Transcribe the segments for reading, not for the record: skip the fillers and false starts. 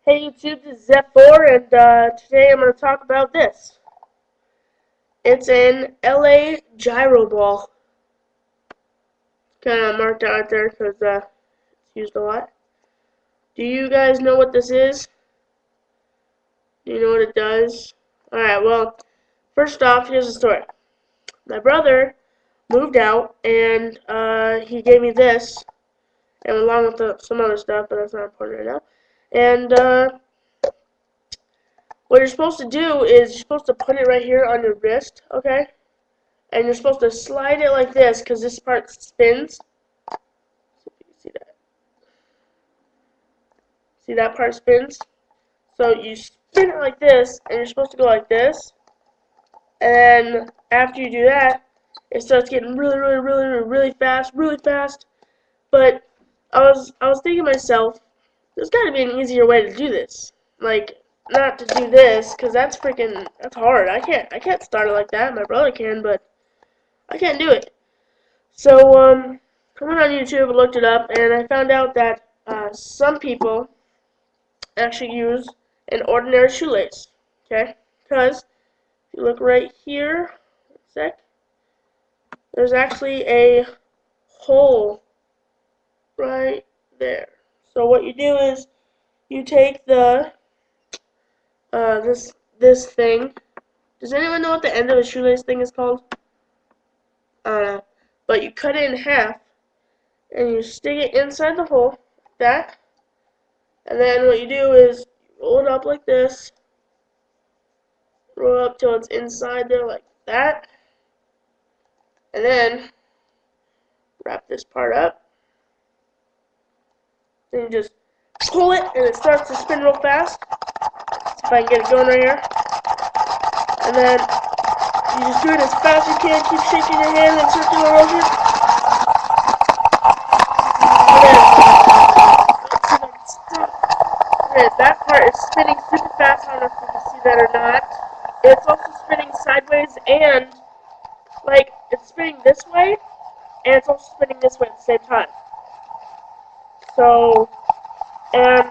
Hey YouTube, this is Zep4, and today I'm going to talk about this. It's an LA Gyro Ball. Kind of marked out there because it's used a lot. Do you guys know what this is? Do you know what it does? Alright, well, first off, here's the story. My brother moved out, and he gave me this, and along with some other stuff, but that's not important right now. And what you're supposed to do is you're supposed to put it right here on your wrist, okay? And you're supposed to slide it like this because this part spins. See that? See that part spins? So you spin it like this, and you're supposed to go like this. And then after you do that, it starts getting really fast. But I was thinking to myself, there's got to be an easier way to do this. Like, not to do this, because that's hard. I can't start it like that. My brother can, but I can't do it. So, I went on YouTube and looked it up, and I found out that some people actually use an ordinary shoelace, okay? Because if you look right here, there's actually a hole right there. So what you do is you take the this thing. Does anyone know what the end of a shoelace thing is called? I don't know. But you cut it in half, and you stick it inside the hole, like that. And then what you do is roll it up like this. Roll it up till it's inside there like that. And then wrap this part up. Then you just pull it, and it starts to spin real fast. See if I can get it going right here. And then you just do it as fast as you can. Keep shaking your hand in circular motion. And then that part is spinning super fast. I don't know if you can see that or not. It's also spinning sideways, and like it's spinning this way, and it's also spinning this way at the same time. So, and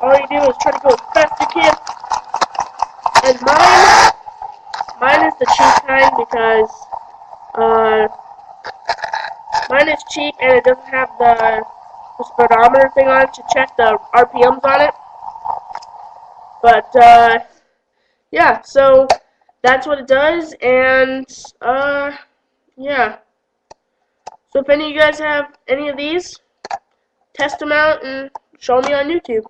all you do is try to go as fast as you can. And mine is the cheap kind because mine is cheap and it doesn't have the speedometer thing on it to check the RPMs on it. But yeah, so that's what it does, and yeah. So if any of you guys have any of these, test them out and show me on YouTube.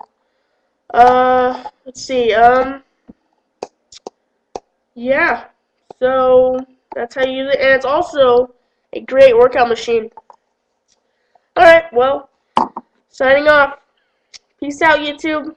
Let's see, yeah. So that's how you use it, and it's also a great workout machine. Alright, well, signing off. Peace out, YouTube.